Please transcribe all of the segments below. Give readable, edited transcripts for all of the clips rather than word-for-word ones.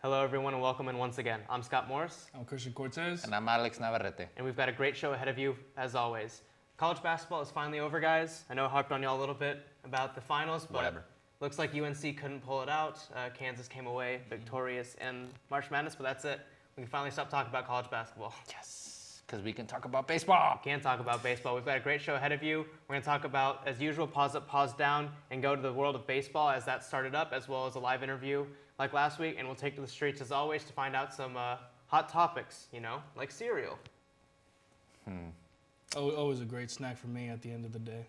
Hello, everyone, and welcome in once again. I'm Scott Morris. I'm Christian Cortez. And I'm Alex Navarrete. And we've got a great show ahead of you, as always. College basketball is finally over, guys. I know I harped on y'all a little bit about the finals, but looks like UNC couldn't pull it out. Kansas came away victorious in March Madness, but that's it. We can finally stop talking about college basketball. Yes, because we can talk about baseball. Can't talk about baseball. We've got a great show ahead of you. We're going to talk about, as usual, pause up, pause down, and go to the world of baseball as that started up, as well as a live interview like last week. And we'll take to the streets, as always, to find out some hot topics, like cereal. Always a great snack for me at the end of the day.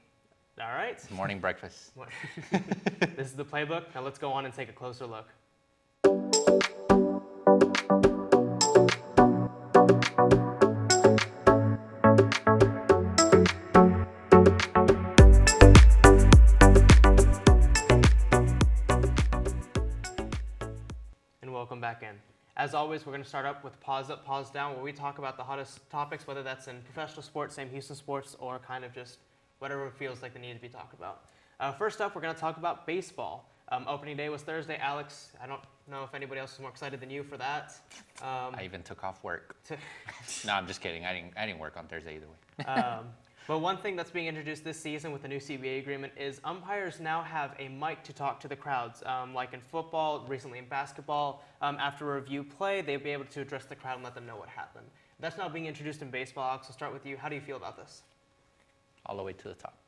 All right. Morning breakfast. This is the playbook. Now let's go on and take a closer look. And welcome back in. As always, we're going to start up with Pause Up, Pause Down, where we talk about the hottest topics, whether that's in professional sports, Sam Houston sports, or kind of just whatever feels like they need to be talked about. First up, we're going to talk about baseball. Opening day was Thursday. Alex, I don't know if anybody else is more excited than you for that. I even took off work. No, I'm just kidding. I didn't work on Thursday either way. But one thing that's being introduced this season with the new CBA agreement is umpires now have a mic to talk to the crowds. Like in football, recently in basketball, after a review play, they'll be able to address the crowd and let them know what happened. That's now being introduced in baseball. Alex, I'll start with you. How do you feel about this? All the way to the top.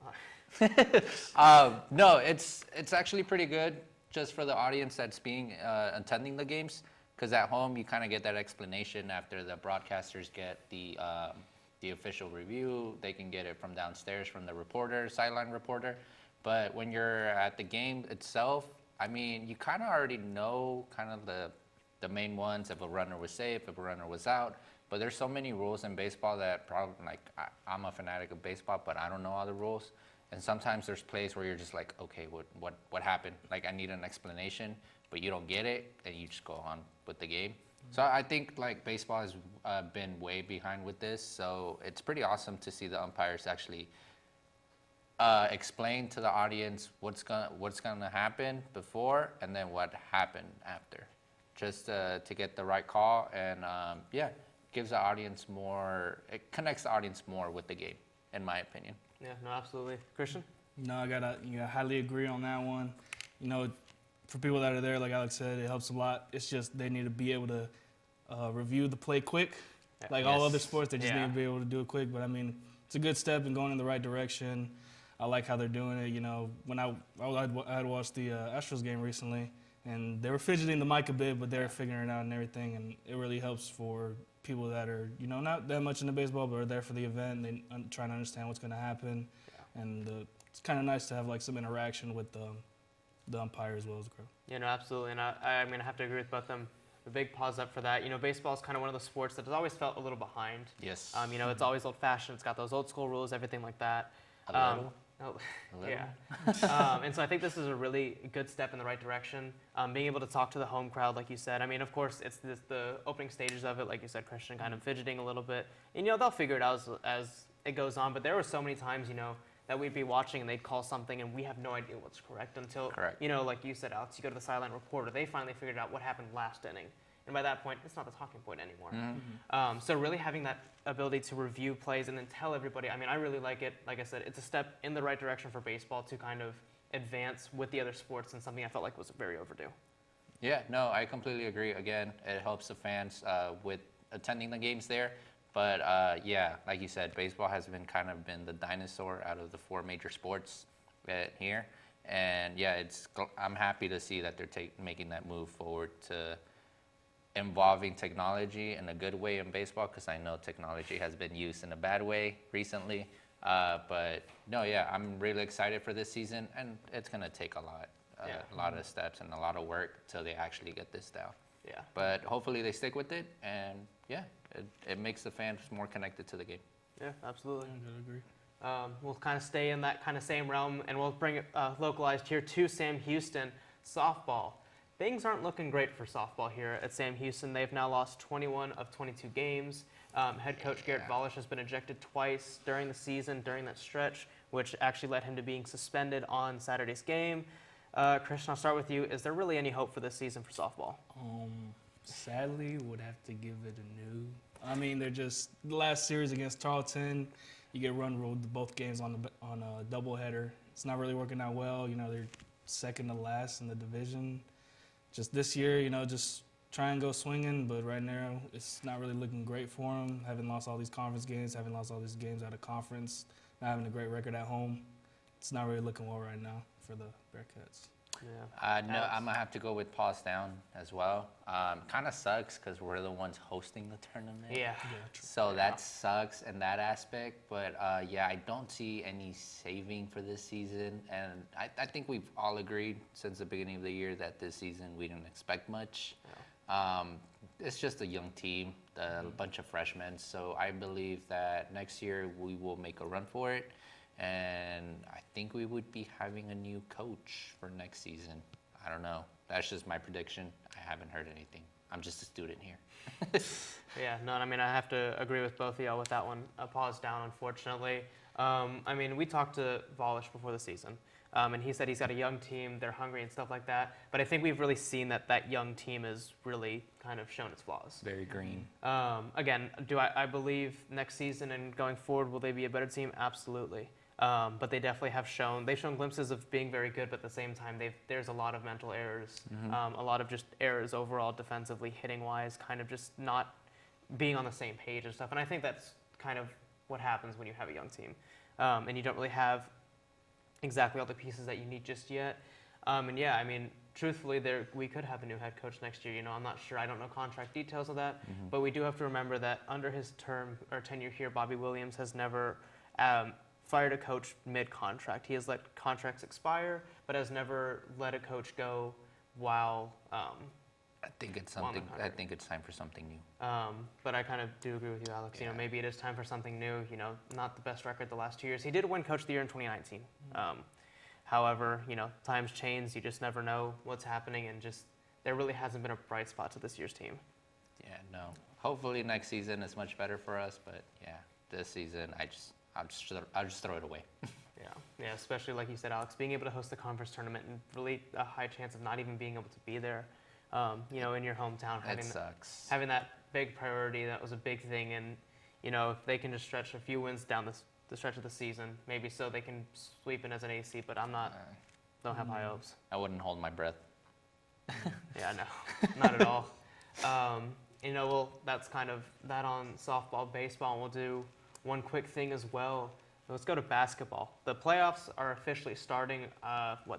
No, it's actually pretty good just for the audience that's attending the games, because at home you kind of get that explanation after the broadcasters get the official review. They can get it from downstairs from the reporter, sideline reporter. But when you're at the game itself, I mean, you kind of already know kind of the main ones, if a runner was safe, if a runner was out. But there's so many rules in baseball that probably, like, I'm a fanatic of baseball, but I don't know all the rules. And sometimes there's plays where you're just like, okay, what happened? Like, I need an explanation, but you don't get it, and you just go on with the game. So I think, like, baseball has been way behind with this, so it's pretty awesome to see the umpires actually explain to the audience what's gonna happen before and then what happened after, just to get the right call. And gives the audience more, it connects the audience more with the game, in my opinion. Yeah, no, absolutely. Christian? No, I gotta highly agree on that one. For people that are there, like Alex said, it helps a lot. It's just they need to be able to review the play quick. Like all other sports, they just need to be able to do it quick. But I mean, it's a good step in going in the right direction. I like how they're doing it. When I had watched the Astros game recently, and they were fidgeting the mic a bit, but they were figuring it out and everything. And it really helps for people that are not that much into baseball, but are there for the event. And they trying to understand what's going to happen. Yeah. And it's kind of nice to have like some interaction with the umpire as well as the crowd. Yeah, no, absolutely. And I'm going to have to agree with both of them. A big pause up for that. Baseball is kind of one of the sports that has always felt a little behind. Yes. It's always old-fashioned. It's got those old-school rules, everything like that. A little. Yeah. And so I think this is a really good step in the right direction. Being able to talk to the home crowd, like you said. I mean, of course, it's the opening stages of it, like you said, Christian, kind of fidgeting a little bit. And, they'll figure it out as it goes on. But there were so many times, that we'd be watching and they'd call something and we have no idea what's correct until, like you said, Alex, you go to the sideline reporter. They finally figured out what happened last inning. And by that point, it's not the talking point anymore. Mm-hmm. So really having that ability to review plays and then tell everybody, I mean, I really like it. Like I said, it's a step in the right direction for baseball to kind of advance with the other sports, and something I felt like was very overdue. Yeah, no, I completely agree. Again, it helps the fans with attending the games there. But like you said, baseball has been the dinosaur out of the four major sports here. And I'm happy to see that they're making that move forward to involving technology in a good way in baseball, because I know technology has been used in a bad way recently. But no, I'm really excited for this season, and it's gonna take a lot of steps and a lot of work till they actually get this down. Yeah. But hopefully they stick with it, and it makes the fans more connected to the game. Yeah, absolutely. I agree. We'll kind of stay in that kind of same realm, and we'll bring it localized here to Sam Houston softball. Things aren't looking great for softball here at Sam Houston. They've now lost 21 of 22 games. Head coach Garrett Volish has been ejected twice during the season, during that stretch, which actually led him to being suspended on Saturday's game. Christian, I'll start with you. Is there really any hope for this season for softball? Sadly, would have to give it a new. I mean, they're just the last series against Tarleton. You get run ruled both games on a doubleheader. It's not really working out well. You know, they're second to last in the division. Just this year, you know, just try and go swinging. But right now, it's not really looking great for them. Having lost all these conference games, having lost all these games out of conference, not having a great record at home. It's not really looking well right now for the Bearcats. Yeah. No, I'm gonna have to go with pause down as well. Kind of sucks because we're the ones hosting the tournament. Yeah. So that sucks in that aspect. But yeah, I don't see any saving for this season. And I think we've all agreed since the beginning of the year that this season we didn't expect much. It's just a young team, a bunch of freshmen. So I believe that next year we will make a run for it. And I think we would be having a new coach for next season. I don't know. That's just my prediction. I haven't heard anything. I'm just a student here. Yeah, no, I mean, I have to agree with both of y'all with that one. A pause down, unfortunately. I mean, we talked to Volish before the season, and he said he's got a young team, they're hungry and stuff like that. But I think we've really seen that young team has really kind of shown its flaws. Very green. Again, do I believe next season and going forward, will they be a better team? Absolutely. But they definitely have they've shown glimpses of being very good, but at the same time, there's a lot of mental errors, a lot of just errors overall defensively, hitting-wise, kind of just not being on the same page and stuff. And I think that's kind of what happens when you have a young team. And you don't really have exactly all the pieces that you need just yet. And yeah, I mean, truthfully, we could have a new head coach next year. You know, I'm not sure. I don't know contract details of that. But we do have to remember that under his term or tenure here, Bobby Williams has never fired a coach mid-contract. He has let contracts expire, but has never let a coach go while. I think it's something. I think it's time for something new. But I kind of do agree with you, Alex. Yeah. You know, maybe it is time for something new. You know, not the best record the last 2 years. He did win Coach of the Year in 2019. However, you know, times change. You just never know what's happening, and just there really hasn't been a bright spot to this year's team. Yeah, no. Hopefully next season is much better for us, but yeah, this season I'll just throw it away. Yeah, especially like you said, Alex, being able to host the conference tournament and really a high chance of not even being able to be there. You know, in your hometown, That sucks. having that big priority, that was a big thing. And you know, if they can just stretch a few wins down the stretch of the season, maybe so they can sweep in as an AC. But don't have high hopes. I wouldn't hold my breath. Yeah, no, not at all. You know, well, that's kind of that on softball, baseball. And we'll do one quick thing as well. Let's go to basketball. The playoffs are officially starting,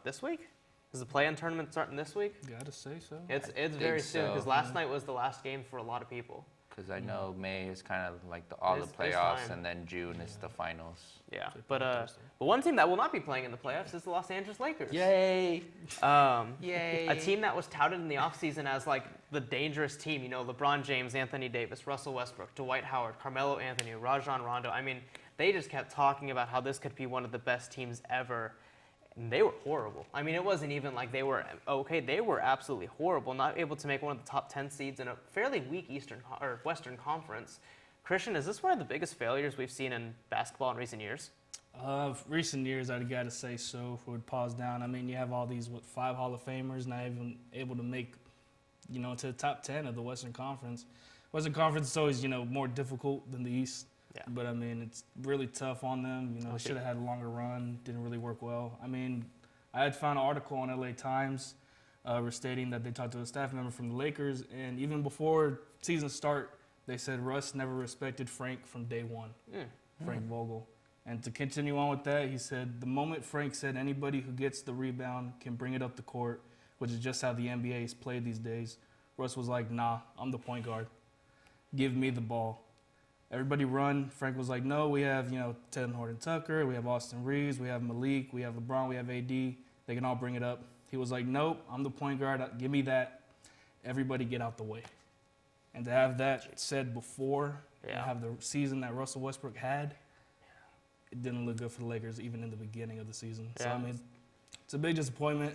this week? Is the play-in tournament starting this week? Gotta say so. It's very soon, so. because last night was the last game for a lot of people. Because I know May is kind of like all the It's playoffs, time. and then June is the finals. Yeah, but one team that will not be playing in the playoffs is the Los Angeles Lakers. Yay! Yay! A team that was touted in the offseason as like the dangerous team. You know, LeBron James, Anthony Davis, Russell Westbrook, Dwight Howard, Carmelo Anthony, Rajon Rondo. I mean, they just kept talking about how this could be one of the best teams ever. And they were horrible. I mean, it wasn't even like they were okay. They were absolutely horrible, not able to make one of the top 10 seeds in a fairly weak Western Conference. Christian, is this one of the biggest failures we've seen in basketball in recent years? Recent years, I'd got to say so. If we would pause down, I mean, you have all these 5 Hall of Famers not even able to make, you know, to the top 10 of the Western Conference. Western Conference is always, you know, more difficult than the East. Yeah. But I mean, it's really tough on them. You know, should have had a longer run. Didn't really work well. I mean, I had found an article on LA Times stating that they talked to a staff member from the Lakers, and even before season start, they said Russ never respected Frank from day one. Frank Vogel. And to continue on with that, he said the moment Frank said anybody who gets the rebound can bring it up the court, which is just how the NBA is played these days, Russ was like, nah, I'm the point guard. Give me the ball. Everybody run. Frank was like, no, we have, you know, Ted Horton-Tucker, we have Austin Reeves, we have Malik, we have LeBron, we have AD. They can all bring it up. He was like, nope, I'm the point guard. Give me that. Everybody get out the way. And to have that said before, and have the season that Russell Westbrook had, it didn't look good for the Lakers even in the beginning of the season. Yeah. So, I mean, it's a big disappointment,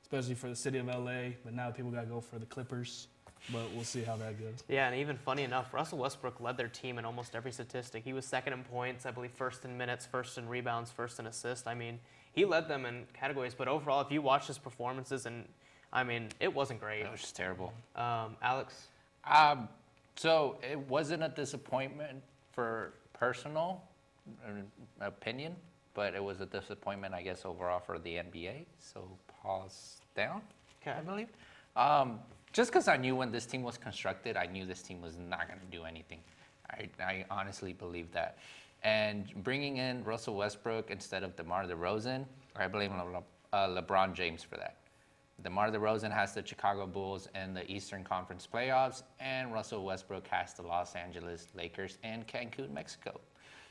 especially for the city of LA. But now people got to go for the Clippers. But we'll see how that goes. Yeah, and even funny enough, Russell Westbrook led their team in almost every statistic. He was second in points, I believe first in minutes, first in rebounds, first in assists. I mean, he led them in categories. But overall, if you watch his performances, and I mean, it wasn't great. It was just terrible. Alex? So it wasn't a disappointment for personal opinion, but it was a disappointment, I guess, overall for the NBA. So pause down, I believe. Just because I knew when this team was constructed, I knew this team was not going to do anything. I honestly believe that. And bringing in Russell Westbrook instead of DeMar DeRozan, I blame LeBron James for that. DeMar DeRozan has the Chicago Bulls in the Eastern Conference playoffs, and Russell Westbrook has the Los Angeles Lakers and Cancun, Mexico.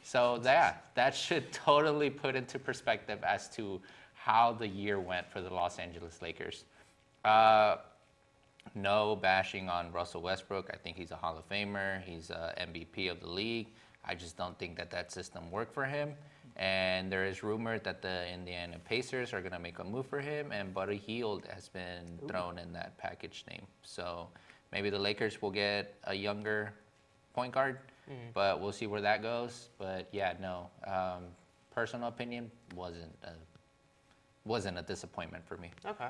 So that should totally put into perspective as to how the year went for the Los Angeles Lakers. No bashing on Russell Westbrook. I think he's a Hall of Famer. He's a MVP of the league. I just don't think that system worked for him. And there is rumor that the Indiana Pacers are going to make a move for him, and Buddy Hield has been thrown in that package name. So maybe the Lakers will get a younger point guard, but we'll see where that goes. But yeah, no, personal opinion, wasn't a disappointment for me. Okay.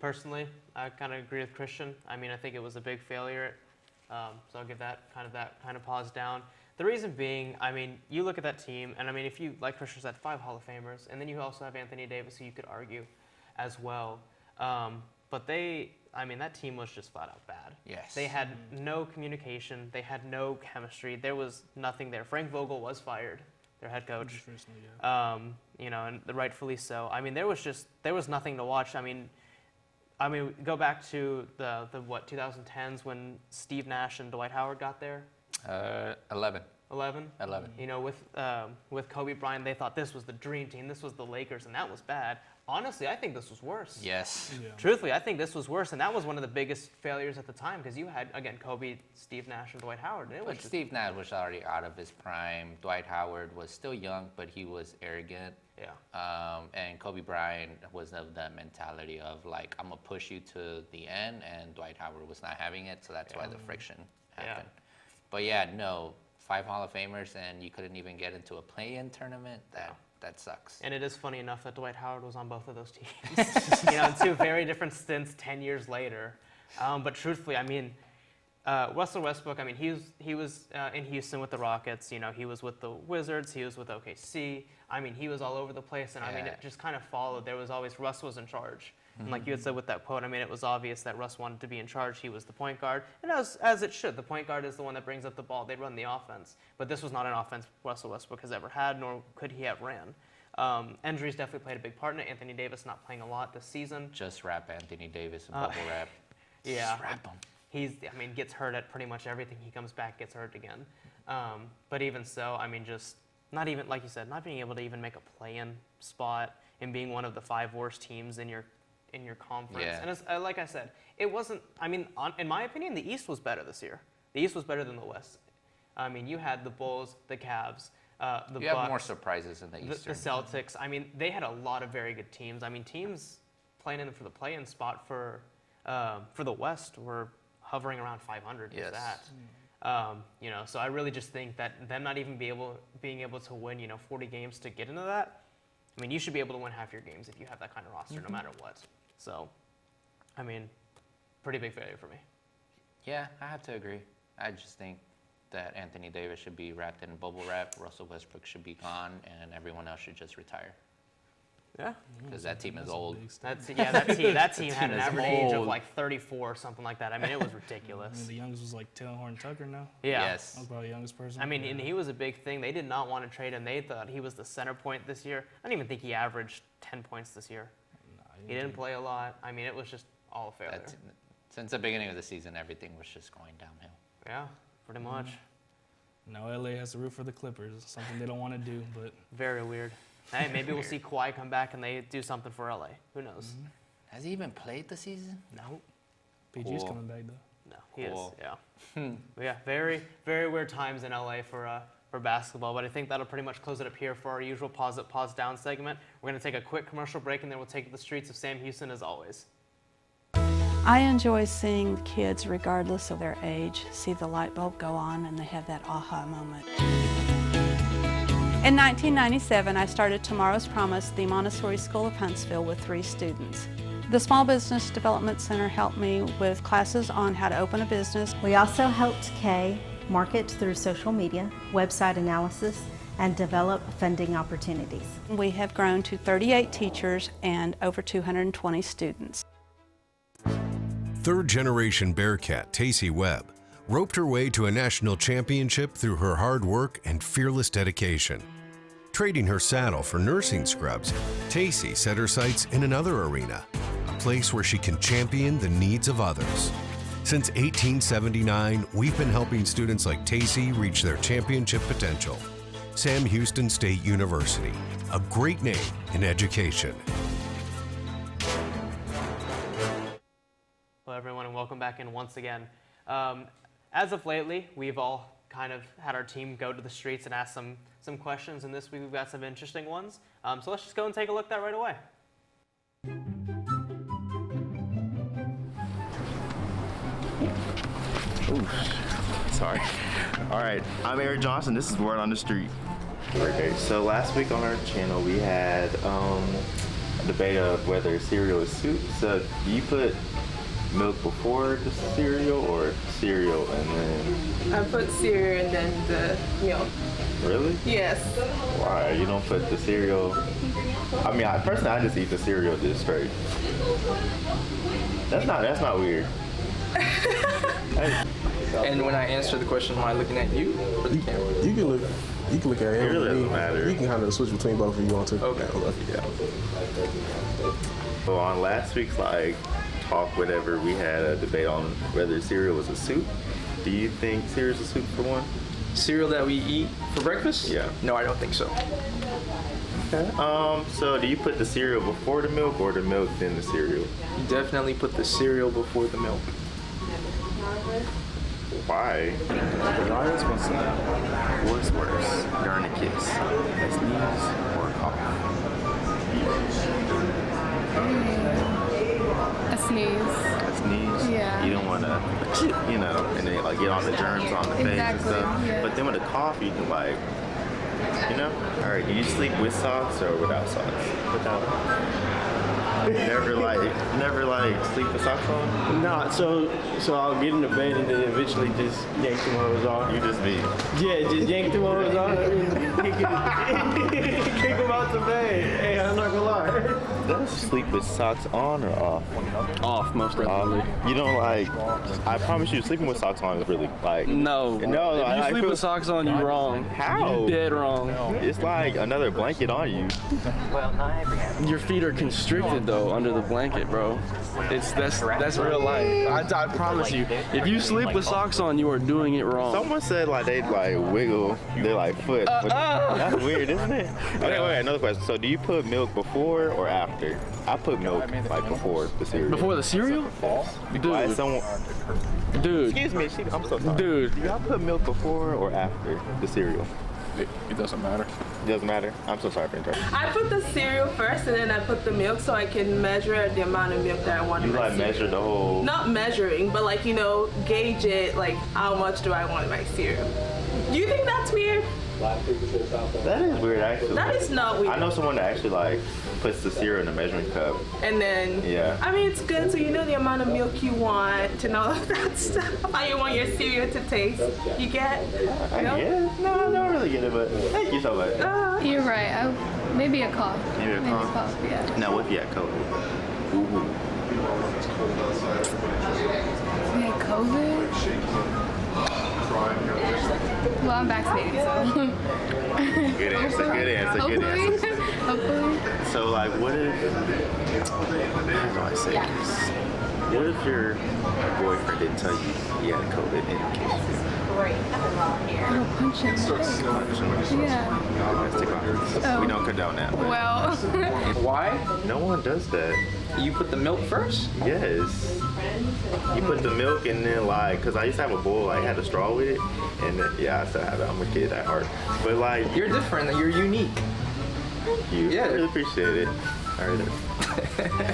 Personally, I kind of agree with Christian. I mean, I think it was a big failure. So I'll give that kind of pause down. The reason being, I mean, you look at that team, and I mean, if you, like Christian said, 5 Hall of Famers, and then you also have Anthony Davis, who you could argue as well. But that team was just flat out bad. Yes. They had no communication. They had no chemistry. There was nothing there. Frank Vogel was fired, their head coach. And rightfully so. I mean, there was nothing to watch. I mean, go back to the 2010s when Steve Nash and Dwight Howard got there. 11. 11? 11. You know, with Kobe Bryant, they thought this was the dream team. This was the Lakers, and that was bad. Honestly, I think this was worse. Yes. Yeah. Truthfully, I think this was worse, and that was one of the biggest failures at the time because you had, again, Kobe, Steve Nash, and Dwight Howard. And it was Steve Nash was already out of his prime. Dwight Howard was still young, but he was arrogant. Yeah. And Kobe Bryant was of the mentality of, like, I'm going to push you to the end, and Dwight Howard was not having it, so that's why the friction happened. Yeah. But yeah, no, 5 Hall of Famers, and you couldn't even get into a play-in tournament. That sucks. And it is funny enough that Dwight Howard was on both of those teams, in 2 very different stints 10 years later. But truthfully, I mean, Russell Westbrook, I mean, he was in Houston with the Rockets. He was with the Wizards. He was with OKC. I mean, he was all over the place. And I mean, it just kind of followed. There was always Russ was in charge. And like you had said with that quote, I mean, it was obvious that Russ wanted to be in charge. He was the point guard. And as it should. The point guard is the one that brings up the ball. They run the offense. But this was not an offense Russell Westbrook has ever had, nor could he have ran. Injuries definitely played a big part in it. Anthony Davis not playing a lot this season. Just wrap Anthony Davis in bubble wrap. Yeah. Just wrap him. Gets hurt at pretty much everything. He comes back, gets hurt again. But even so, I mean, just not even, like you said, not being able to even make a play-in spot and being one of the 5 worst teams in your conference. Yeah. And it's, like I said, it wasn't, I mean, in my opinion, the East was better this year. The East was better than the West. I mean, you had the Bulls, the Cavs, the You Bucks, have more surprises in the Eastern. the Celtics. I mean, they had a lot of very good teams. I mean, teams playing in for the play-in spot for the West were hovering around 500. Yes. That. So I really just think that them not even being able to win, 40 games to get into that. I mean, you should be able to win half your games if you have that kind of roster, no matter what. So, I mean, pretty big failure for me. Yeah, I have to agree. I just think that Anthony Davis should be wrapped in bubble wrap, Russell Westbrook should be gone, and everyone else should just retire. Yeah. Because that team is old. That team had an is average age of old. like 34 or something like that. I mean, it was ridiculous. The youngest was like Taylor Horton Tucker now. Yeah. Yes. That was probably the youngest person. I mean, and he was a big thing. They did not want to trade him. They thought he was the center point this year. I don't even think he averaged 10 points this year. He didn't play a lot. I mean, it was just all a failure. Since the beginning of the season, everything was just going downhill. Yeah, pretty much. Now LA has to root for the Clippers. Something they don't want to do, but Very weird. Hey, maybe we'll see Kawhi come back and they do something for LA. Who knows? Has he even played the season? No. PG's Cool. coming back though. No, he Cool. is. Yeah. But yeah, very, very weird times in LA for basketball. But I think that'll pretty much close it up here for our usual pause up, pause down segment. We're going to take a quick commercial break and then we'll take to the streets of Sam Houston as always. I enjoy seeing kids, regardless of their age, see the light bulb go on and they have that aha moment. In 1997, I started Tomorrow's Promise, the Montessori School of Huntsville, with 3 students. The Small Business Development Center helped me with classes on how to open a business. We also helped Kay market through social media, website analysis, and develop funding opportunities. We have grown to 38 teachers and over 220 students. Third-generation Bearcat Tacey Webb roped her way to a national championship through her hard work and fearless dedication. Trading her saddle for nursing scrubs, Tacey set her sights in another arena, a place where she can champion the needs of others. Since 1879, we've been helping students like Tacey reach their championship potential. Sam Houston State University, a great name in education. Hello everyone and welcome back in once again. As of lately, we've all kind of had our team go to the streets and ask some questions, and this week we've got some interesting ones. So let's just go and take a look at that right away. Ooh, sorry. All right, I'm Eric Johnson. This is Word on the Street. Okay, so last week on our channel we had a debate of whether cereal is soup. So do you put milk before the cereal or cereal and then? I put cereal and then the milk. Really? Yes. Why? You don't put the cereal? I mean, personally, I just eat the cereal just straight. That's not weird. And when I answer the question, am I looking at you or the camera? You can look at him. It really doesn't matter. You can kind of switch between both if you want to. Okay. Yeah. So on last week's talk, whatever, we had a debate on whether cereal was a soup. Do you think cereal is a soup for one? Cereal that we eat for breakfast? Yeah. No, I don't think so. Okay. So do you put the cereal before the milk or the milk then the cereal? You definitely put the cereal before the milk. Why? The audience wants to know what's worse during a kiss, a sneeze or a cough? A sneeze. A sneeze? Yeah. You don't want to, and then get all the germs on the face and stuff. Yeah. But then with a cough, you can all right, do you sleep with socks or without socks? Without. Never sleep with socks on? Nah, so I'll get in the bed and then eventually just yank them hoes off. You just be. Yeah, just yank them hoes off and kick them out the bed. Hey, I'm not gonna lie. Does sleep with socks on or off? Off, most definitely. You don't I promise you, sleeping with socks on is really No. No, if you sleep with socks on, you're wrong. How? You're dead wrong. It's like another blanket on you. Your feet are constricted though under the blanket, bro. That's real life. I promise you. If you sleep with socks on, you are doing it wrong. Someone said they wiggle their foot. But that's weird, isn't it? Okay, wait, another question. So do you put milk before or after? I put milk before the cereal. Before the cereal? Why is someone? Dude. Excuse me, I'm so sorry. Dude. Do y'all put milk before or after the cereal? It doesn't matter. It doesn't matter? I'm so sorry for interrupting. I put the cereal first and then I put the milk so I can measure the amount of milk that I want in my cereal. Measure the whole... Not measuring, but gauge it, how much do I want in my cereal. Do you think that's weird? That is weird, actually. That is not weird. I know someone that actually puts the cereal in a measuring cup. And then, yeah. I mean, it's good, so you know the amount of milk you want and all of that stuff. How you want your cereal to taste. You get? Yeah. No, I don't really get it, but thank you so much. You're right. Maybe a cough. Maybe a cough? Yeah. Now, what if you had COVID? Ooh. We had COVID? Well, I'm vaccinated, so. Good answer. Hopefully. So, what if, how do I say this? What if your boyfriend didn't tell you he had COVID in case I'll punch him. Yeah. We don't condone that. Well. Why? No one does that. You put the milk first? Yes. You put the milk and then because I used to have a bowl, I had a straw with it, and then, I still have it. I'm a kid at heart. But you're different. You're unique. Thank you. Yeah. I really appreciate it. All right.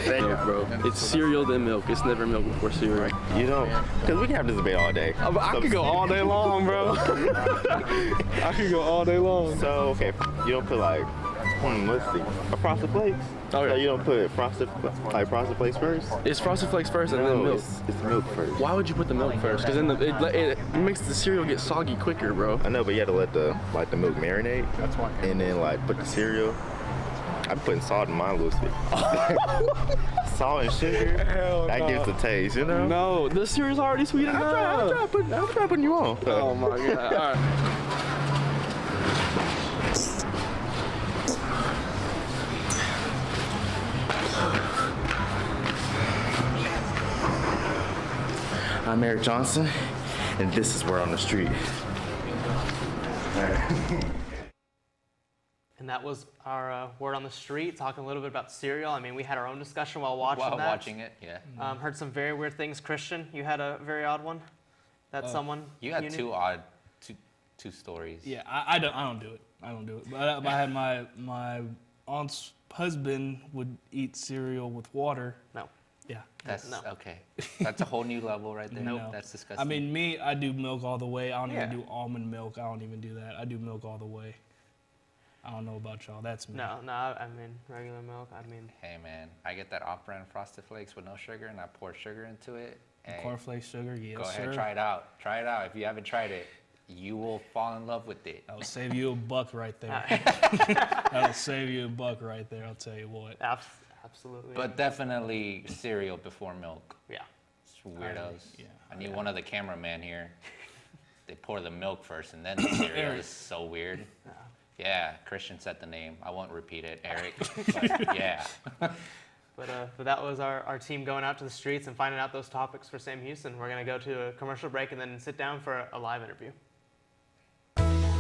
Thank you, bro. It's cereal then milk. It's never milk before cereal. You don't, because we can have this debate all day. I could go all day long, bro. I could go all day long. So, okay, you don't put Let's see. A Frosted Flakes. Okay. So you don't put Frosted Flakes first? It's Frosted Flakes first and then No, milk. it's milk first. Why would you put the milk first? Because then it makes the cereal get soggy quicker, bro. I know, but you have to let the milk marinate. That's why. And then put the cereal. I'm putting salt in mine, Lucy. Salt and sugar. Hell that no. gives the taste, you know? No, the cereal's already sweet enough. I'm trying putting you on. Oh my god. All right. I'm Eric Johnson, and this is Word on the Street. And that was our Word on the Street, talking a little bit about cereal. I mean, we had our own discussion while watching that. While watching it, yeah. Heard some very weird things. Christian, you had a very odd one? That someone You had knew? two stories. Yeah, I don't do it. I don't do it. But I had my aunt's husband would eat cereal with water. No. Yeah. That's No. okay. That's a whole new level right there. No. That's disgusting. I mean, me, I do milk all the way. I don't Yeah. even do almond milk. I don't even do that. I do milk all the way. I don't know about y'all. That's me. No, I mean, regular milk. I mean, hey man, I get that off-brand Frosted Flakes with no sugar, and I pour sugar into it. Hey, Cornflakes, sugar, yes, go ahead, sir. try it out. Try it out. If you haven't tried it, you will fall in love with it. That'll save you a buck right there. That'll save you a buck right there, I'll tell you what. absolutely. But definitely cereal before milk. Yeah. It's weirdos. Yeah. I need one of the cameramen here. They pour the milk first and then the cereal. It's so weird. Yeah, Christian said the name. I won't repeat it, Eric. But yeah. But that was our team going out to the streets and finding out those topics for Sam Houston. We're going to go to a commercial break and then sit down for a live interview.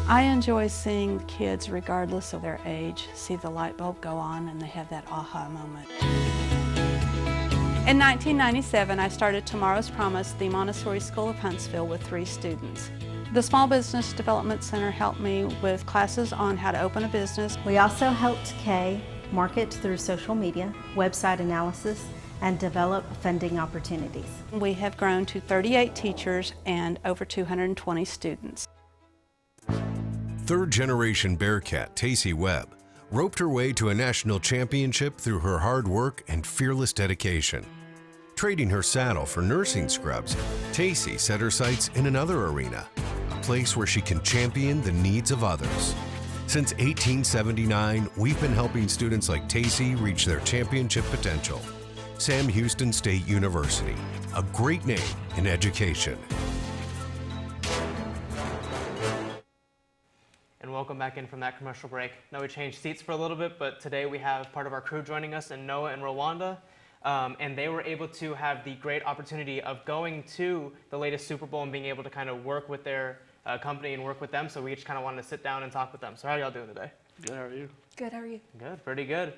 I enjoy seeing kids, regardless of their age, see the light bulb go on and they have that aha moment. In 1997, I started Tomorrow's Promise, the Montessori School of Huntsville, with 3 students. The Small Business Development Center helped me with classes on how to open a business. We also helped Kay market through social media, website analysis, and develop funding opportunities. We have grown to 38 teachers and over 220 students. Third-generation Bearcat Tacey Webb roped her way to a national championship through her hard work and fearless dedication. Trading her saddle for nursing scrubs, Tacey set her sights in another arena, a place where she can champion the needs of others. Since 1879, we've been helping students like Tacey reach their championship potential. Sam Houston State University, a great name in education. And welcome back in from that commercial break. Now we changed seats for a little bit, but today we have part of our crew joining us, and Noah and Rwanda. And they were able to have the great opportunity of going to the latest Super Bowl and being able to kind of work with their company and work with them. So we just kind of wanted to sit down and talk with them. So how are y'all doing today? Good, how are you? Good, how are you? Good, pretty good.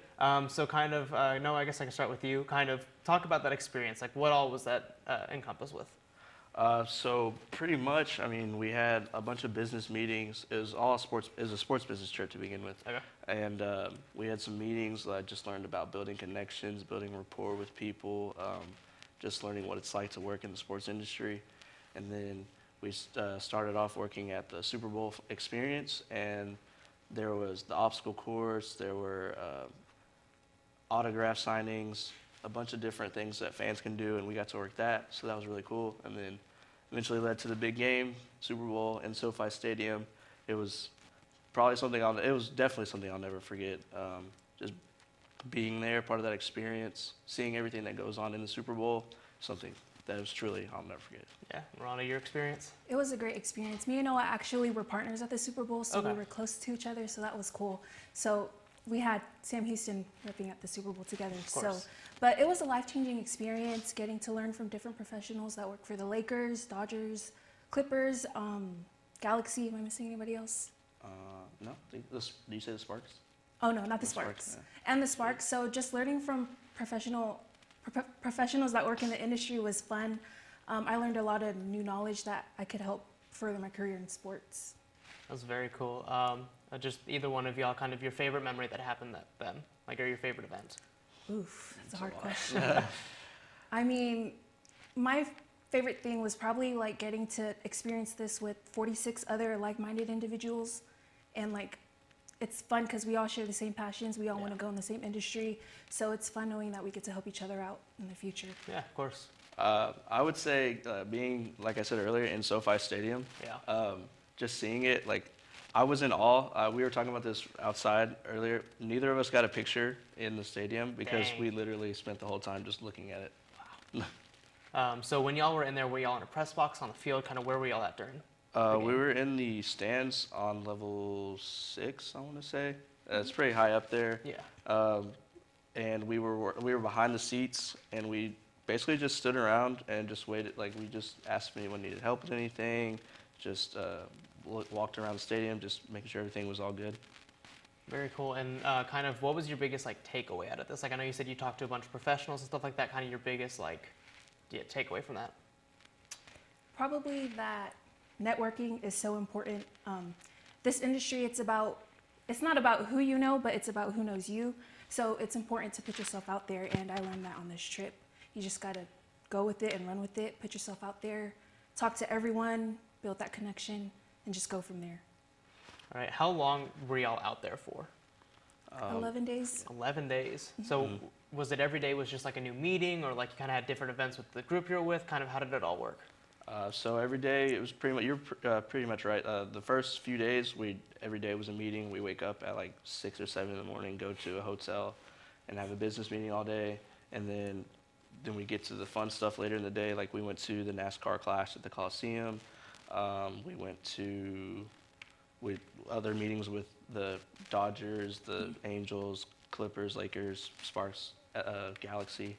So kind of, Noah, I guess I can start with you. Kind of talk about that experience. Like, what all was that encompassed with? So pretty much, I mean, we had a bunch of business meetings. It was all sports. It was a sports business trip to begin with. Okay. And we had some meetings. I just learned about building connections, building rapport with people, just learning what it's like to work in the sports industry. And then we started off working at the Super Bowl experience, and there was the obstacle course. There were autograph signings, a bunch of different things that fans can do, and we got to work that, so that was really cool. And then eventually led to the big game, Super Bowl in SoFi Stadium. It was probably something it was definitely something I'll never forget. Just being there, part of that experience, seeing everything that goes on in the Super Bowl, something that was truly I'll never forget. Yeah, Rana, your experience? It was a great experience. Me and Noah actually were partners at the Super Bowl, so Okay. we were close to each other, so that was cool. So we had Sam Houston repping at the Super Bowl together. course. But it was a life-changing experience, getting to learn from different professionals that work for the Lakers, Dodgers, Clippers, Galaxy. Am I missing anybody else? No, do you say the Sparks? Oh no, not the The Sparks, Sparks. And the Sparks. So just learning from professionals that work in the industry was fun. I learned a lot of new knowledge that I could help further my career in sports. That was very cool. Just either one of y'all, kind of your favorite memory that happened then, like, or your favorite event? Oof, that's a hard question. I mean, my favorite thing was probably like getting to experience this with 46 other like-minded individuals and like it's fun because we all share the same passions. We all want to go in the same industry. So it's fun knowing that we get to help each other out in the future. Yeah, of course. I would say being, like I said earlier, in SoFi Stadium, just seeing it, like, I was in awe. We were talking about this outside earlier. Neither of us got a picture in the stadium because we literally spent the whole time just looking at it. Wow. So when y'all were in there, were y'all in a press box on the field? Kind of where were y'all at during? We were in the stands on level 6, I want to say. It's pretty high up there. Yeah. And we were behind the seats, and we basically just stood around and just waited. Like, we just asked if anyone needed help with anything. Just walked around the stadium, just making sure everything was all good. Very cool. And kind of, what was your biggest like takeaway out of this? Like, I know you said you talked to a bunch of professionals and stuff like that. Kind of your biggest like takeaway from that? Probably that networking is so important. This industry, it's not about who you know, but it's about who knows you. So it's important to put yourself out there, and I learned that on this trip. You just gotta go with it and run with it, put yourself out there, talk to everyone, build that connection, and just go from there. All right, how long were y'all out there for? 11 days. 11 days. So was it every day was just like a new meeting, or like you kind of had different events with the group you're with? Kind of how did it all work? So every day it was pretty much, you're pretty much right. The first few days, every day was a meeting. We wake up at like 6 or 7 in the morning, go to a hotel, and have a business meeting all day, and then we get to the fun stuff later in the day. Like we went to the NASCAR class at the Coliseum. We went to other meetings with the Dodgers, the Angels, Clippers, Lakers, Sparks, Galaxy.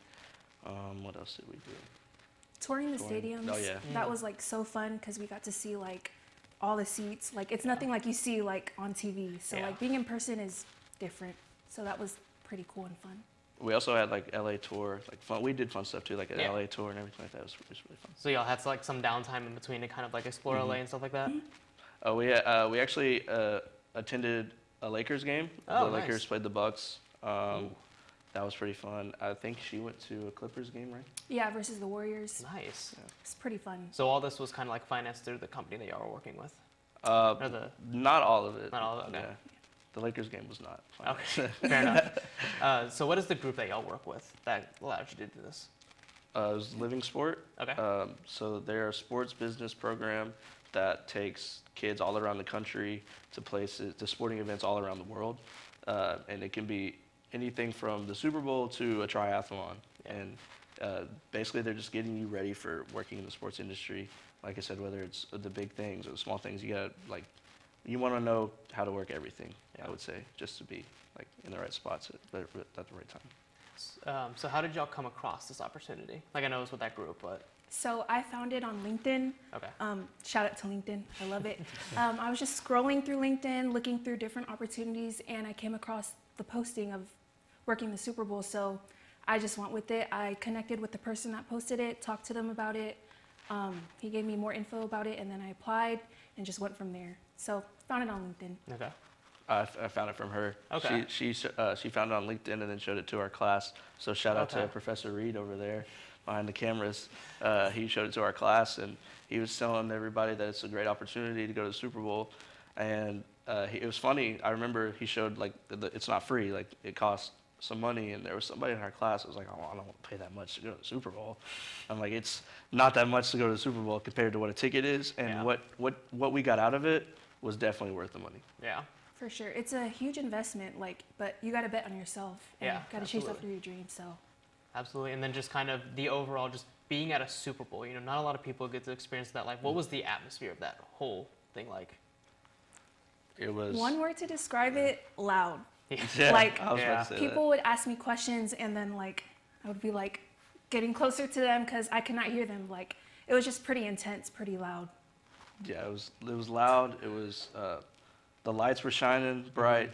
What else did we do? Touring the stadiums. Oh, yeah. That was like so fun because we got to see like all the seats. Like it's nothing like you see like on TV. So like being in person is different. So that was pretty cool and fun. We also had like LA tour, like fun. We did fun stuff too, like an LA tour and everything like that. It was really fun. So y'all had like some downtime in between to kind of like explore LA and stuff like that? We actually attended a Lakers game. Oh, the nice. Lakers played the Bucks. That was pretty fun. I think she went to a Clippers game, right? Yeah, versus the Warriors. Nice. It's pretty fun. So all this was kind of like financed through the company that y'all were working with? Not all of it. Not all of it, okay. Yeah. The Lakers game was not fun. Okay, fair enough. So what is the group that y'all work with that allowed you to do this? It was Living Sport. Okay. So they're a sports business program that takes kids all around the country to sporting events all around the world. And it can be anything from the Super Bowl to a triathlon. And basically they're just getting you ready for working in the sports industry. Like I said, whether it's the big things or the small things, you want to know how to work everything, I would say, just to be like in the right spots at the right time. So how did y'all come across this opportunity? Like I know it was with that group, but. So I found it on LinkedIn. Okay. Shout out to LinkedIn. I love it. I was just scrolling through LinkedIn, looking through different opportunities, and I came across the posting of working the Super Bowl. So I just went with it. I connected with the person that posted it, talked to them about it. He gave me more info about it, and then I applied and just went from there. So found it on LinkedIn. Okay. I found it from her. Okay. She found it on LinkedIn and then showed it to our class. So shout out to Professor Reed over there behind the cameras. He showed it to our class, and he was telling everybody that it's a great opportunity to go to the Super Bowl. And it was funny. I remember he showed like it's not free. Like it costs some money, and there was somebody in our class that was like, "Oh, I don't want to pay that much to go to the Super Bowl." I'm like, it's not that much to go to the Super Bowl compared to what a ticket is, and what we got out of it was definitely worth the money. Yeah. For sure. It's a huge investment, but you got to bet on yourself. And got to chase after your dreams, so. Absolutely. And then just kind of the overall, just being at a Super Bowl, not a lot of people get to experience that. Like, what was the atmosphere of that whole thing like? It was. One word to describe it, loud. Yeah, like, I was about to say people would ask me questions, and then, like, I would be, like, getting closer to them because I could not hear them. Like, it was just pretty intense, pretty loud. Yeah, it was loud. It was, the lights were shining bright.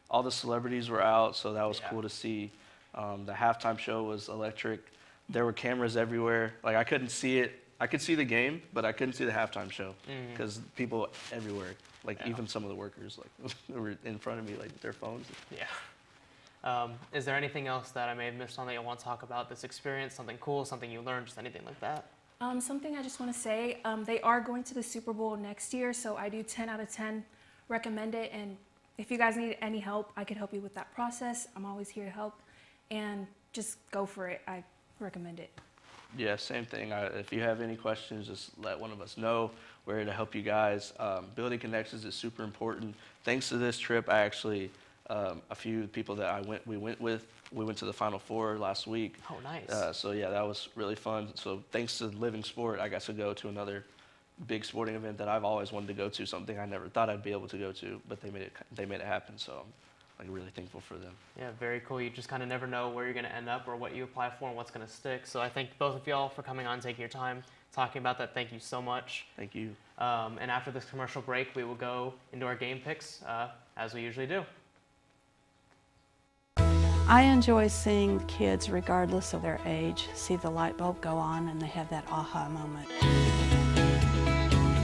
All the celebrities were out, so that was cool to see. The halftime show was electric. There were cameras everywhere. Like I couldn't see it. I could see the game, but I couldn't see the halftime show because people everywhere. Like even some of the workers, like they were in front of me, like with their phones. Yeah. Is there anything else that I may have missed on that you want to talk about this experience? Something cool, something you learned, just anything like that? Something I just want to say, they are going to the Super Bowl next year, so I do 10 out of 10 recommend it, and if you guys need any help, I could help you with that process. I'm always here to help, and just go for it. I recommend it. Yeah, same thing. If you have any questions, just let one of us know. We're here to help you guys. Building connections is super important. Thanks to this trip, I actually, a few people that we went to the Final Four last week. Oh, nice. So yeah, that was really fun. So thanks to Living Sport, I got to go to another big sporting event that I've always wanted to go to, something I never thought I'd be able to go to, but they made it happen. So I'm like really thankful for them. Yeah, very cool. You just kind of never know where you're going to end up or what you apply for and what's going to stick. So I thank both of y'all for coming on, taking your time, talking about that. Thank you so much. Thank you. And after this commercial break, we will go into our game picks as we usually do. I enjoy seeing kids, regardless of their age, see the light bulb go on and they have that aha moment.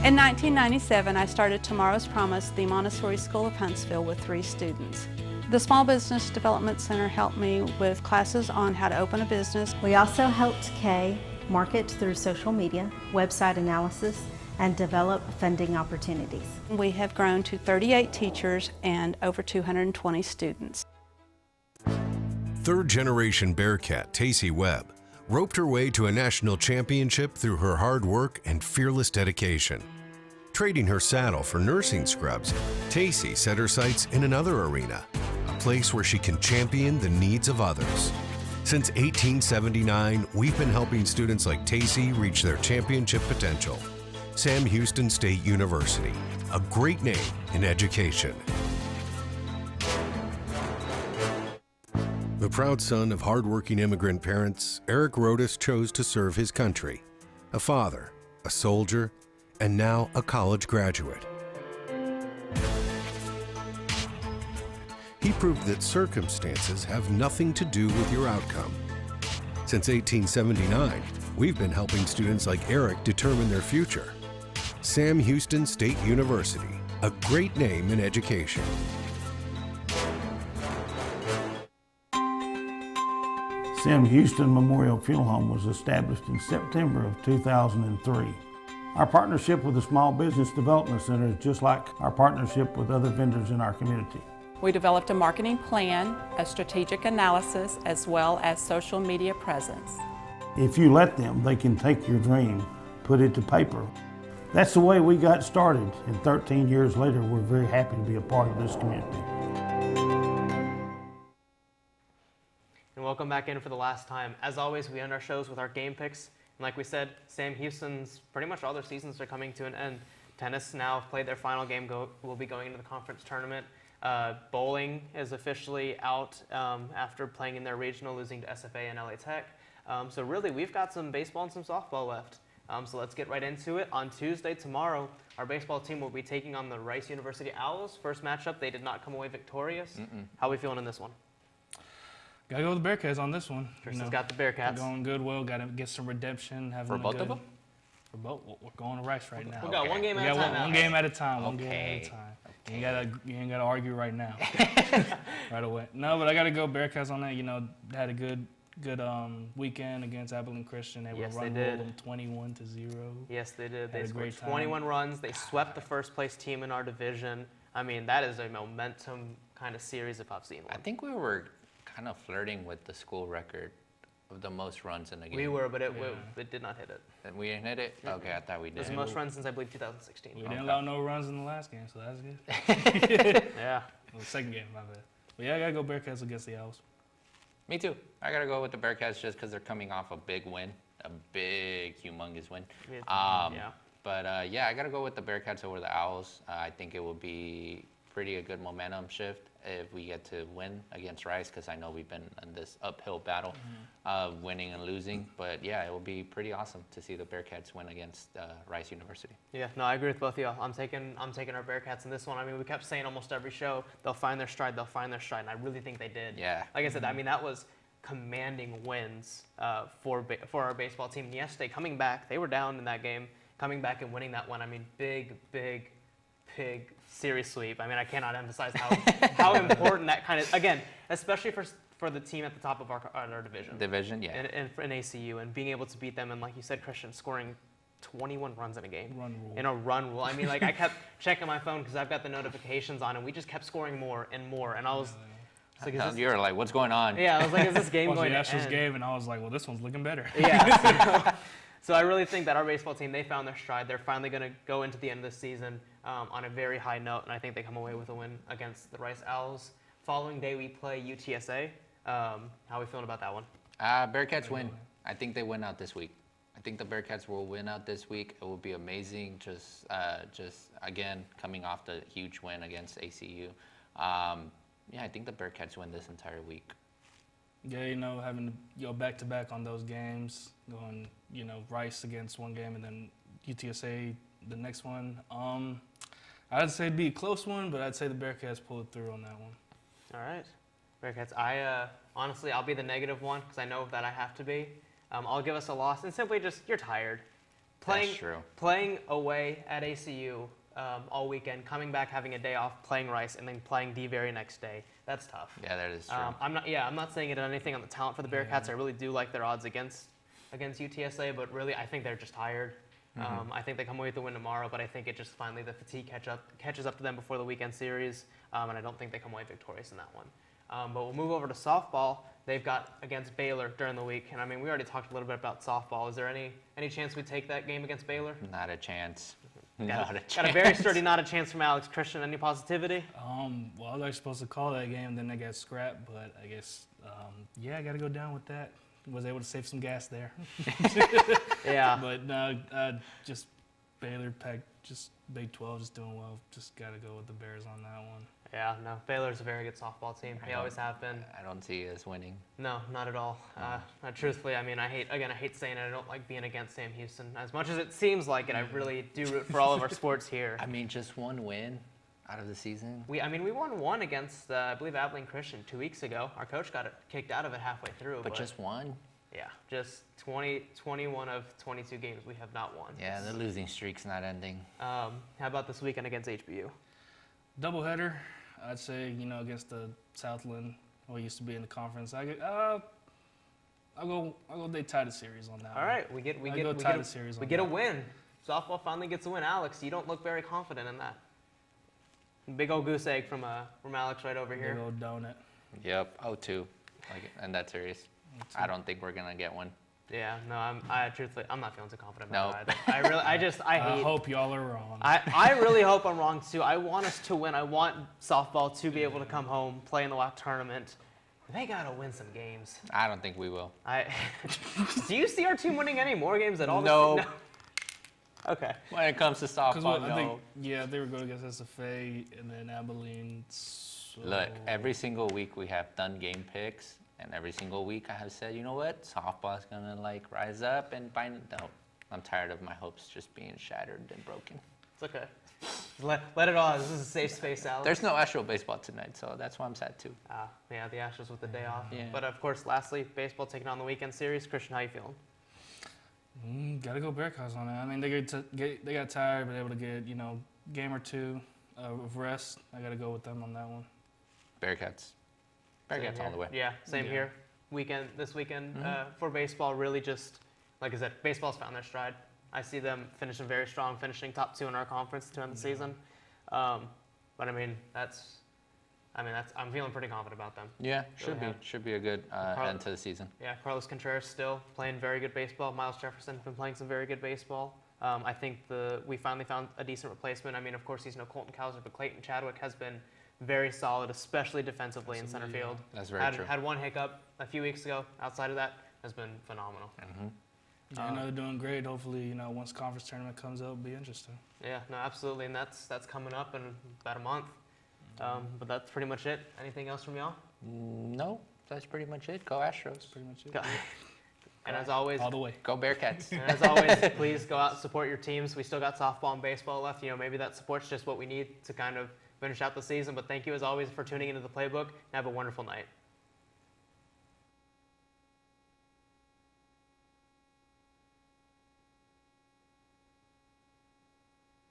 In 1997, I started Tomorrow's Promise, the Montessori School of Huntsville, with 3 students. The Small Business Development Center helped me with classes on how to open a business. We also helped Kay market through social media, website analysis, and develop funding opportunities. We have grown to 38 teachers and over 220 students. Third-generation Bearcat Tacey Webb roped her way to a national championship through her hard work and fearless dedication. Trading her saddle for nursing scrubs, Tacey set her sights in another arena, a place where she can champion the needs of others. Since 1879, we've been helping students like Tacey reach their championship potential. Sam Houston State University, a great name in education. The proud son of hardworking immigrant parents, Eric Rodas chose to serve his country. A father, a soldier, and now a college graduate. He proved that circumstances have nothing to do with your outcome. Since 1879, we've been helping students like Eric determine their future. Sam Houston State University, a great name in education. Sam Houston Memorial Funeral Home was established in September of 2003. Our partnership with the Small Business Development Center is just like our partnership with other vendors in our community. We developed a marketing plan, a strategic analysis, as well as social media presence. If you let them, they can take your dream, put it to paper. That's the way we got started, and 13 years later, we're very happy to be a part of this community. And welcome back in for the last time. As always, we end our shows with our game picks. And like we said, Sam Houston's pretty much all their seasons are coming to an end. Tennis now played their final game, will be going into the conference tournament. Bowling is officially out after playing in their regional, losing to SFA and LA Tech. So really, we've got some baseball and some softball left. So let's get right into it. On Tuesday, tomorrow, our baseball team will be taking on the Rice University Owls. First matchup, they did not come away victorious. How are we feeling in this one? Gotta go with the Bearcats on this one. Tristan's got the Bearcats. Going good, well, gotta get some redemption. For both of them? For both. We're going to Rice right now. We got one game at a time. One game at a time. One game at a time. Okay. You ain't gotta argue right now. Right away. No, but I gotta go Bearcats on that. You know, had a good weekend against Abilene Christian. They were run them 21-0. Yes, they did. They Had a scored great time. 21 runs. They swept the first place team in our division. I mean, that is a momentum kind of series if I've seen one. I think we were kind of flirting with the school record of the most runs in a game. We were, but it did not hit it. And we didn't hit it? Okay, I thought we did. It was the most runs since I believe 2016. We didn't allow no runs in the last game, so that's good. Yeah. Well, the second game, my bad. But yeah, I gotta go Bearcats against the Owls. Me too. I gotta go with the Bearcats just because they're coming off a big win, a big, humongous win. Yeah. But yeah, I gotta go with the Bearcats over the Owls. I think it will be a good momentum shift if we get to win against Rice, because I know we've been in this uphill battle of winning and losing. But yeah, it will be pretty awesome to see the Bearcats win against Rice University. Yeah, no, I agree with both of y'all. I'm taking our Bearcats in this one. I mean, we kept saying almost every show, they'll find their stride, and I really think they did. Yeah. Like I said, I mean, that was commanding wins for our baseball team. And yesterday, coming back, they were down in that game, coming back and winning that one. I mean, big series sweep. I mean, I cannot emphasize how important that kind of, again, especially for the team at the top of our division. Division, yeah. In ACU, and being able to beat them, and like you said, Christian, scoring 21 runs in a game. Run rule. In a run rule. I mean, like I kept checking my phone because I've got the notifications on, and we just kept scoring more and more. And I was like, You're like, what's going on? yeah, I was like, is this game going to Astros end? game, and I was like, well, this one's looking better. Yeah. So I really think that our baseball team, they found their stride. They're finally going to go into the end of the season on a very high note, and I think they come away with a win against the Rice Owls. Following day, we play UTSA. How are we feeling about that one? Bearcats win. I think they win out this week. I think the Bearcats will win out this week. It will be amazing. Just again, coming off the huge win against ACU. Yeah, I think the Bearcats win this entire week. Yeah, you know, having to go back-to-back on those games, going, you know, Rice against one game and then UTSA the next one. I'd say it'd be a close one, but I'd say the Bearcats pull it through on that one. All right. Bearcats, honestly, I'll be the negative one because I know that I have to be. I'll give us a loss, and simply just, you're tired. That's true. Playing away at ACU all weekend, coming back, having a day off, playing Rice, and then playing the very next day. That's tough. Yeah, that is true. I'm not saying it on anything on the talent for the Bearcats. I really do like their odds against UTSA, but really I think they're just tired. I think they come away with the win tomorrow, but I think it just finally the fatigue catches up to them before the weekend series, and I don't think they come away victorious in that one. But we'll move over to softball. They've got against Baylor during the week, and I mean we already talked a little bit about softball. Is there any chance we take that game against Baylor? Not a chance. Got Not a chance. a very sturdy not a chance from Alex. Christian, any positivity? Well, I was actually supposed to call that game, then they got scrapped, but I guess, yeah, I got to go down with that. Was able to save some gas there. Yeah. But no, just Baylor Pack, just Big 12, just doing well. Just got to go with the Bears on that one. Yeah, no, Baylor's a very good softball team. They always have been. I don't see us winning. No, not at all. Truthfully, I mean, I hate saying it. I don't like being against Sam Houston. As much as it seems like it, I really do root for all of our sports here. I mean, just one win out of the season. We won one against, I believe, Abilene Christian 2 weeks ago. Our coach got kicked out of it halfway through. But just one? Yeah, just 21 of 22 games we have not won. Yeah, the losing streak's not ending. How about this weekend against HBU? Doubleheader, I'd say, you know, against the Southland, who used to be in the conference. I'll go. They tie the series on that. All right, we get a win. Softball finally gets a win. Alex, you don't look very confident in that. Big old goose egg from Alex right over here. Big old donut. Yep, 0-2, and that series. I don't think we're gonna get one. Yeah, no, truthfully, I'm not feeling too confident about Nope. it either. I hate. I hope y'all are wrong. I really hope I'm wrong too. I want us to win. I want softball to be able to come home, play in the WAC tournament. They gotta win some games. I don't think we will. Do you see our team winning any more games at all? No. No. Okay. When it comes to softball, no. I think, yeah, they were going against SFA and then Abilene. So. Look, every single week we have done game picks, and every single week I have said, you know what, softball's gonna rise up and find. No, I'm tired of my hopes just being shattered and broken. It's okay. Let it all out. This is a safe space, Alex. There's no Astro baseball tonight, so that's why I'm sad too. Yeah, the Astros with the day off. Yeah. But of course, lastly, baseball taking on the weekend series. Christian, how you feeling? Gotta go Bearcats on that. I mean, they got tired, but able to get, you know, game or two of rest. I gotta go with them on that one. Bearcats. Bearcats all the way. Yeah, same here. This weekend for baseball, really just, like I said, baseball's found their stride. I see them finishing very strong, finishing top 2 in our conference to end the season. But I mean, I'm feeling pretty confident about them. Yeah, should be a good end to the season. Yeah, Carlos Contreras still playing very good baseball. Miles Jefferson been playing some very good baseball. I think we finally found a decent replacement. I mean, of course, he's no Colton Cowser, but Clayton Chadwick has been very solid, especially defensively in center field. That's very true. Had one hiccup a few weeks ago. Outside of that, has been phenomenal. Yeah, I know they're doing great. Hopefully, you know, once conference tournament comes up, it'll be interesting. Yeah, no, absolutely, and that's coming up in about a month. But that's pretty much it. Anything else from y'all? No, that's pretty much it. Go Astros. Pretty much it. And as always, all the way. Go Bearcats. And as always, please go out and support your teams. We still got softball and baseball left. You know, maybe that support's just what we need to kind of finish out the season. But thank you as always for tuning into the Playbook, and have a wonderful night.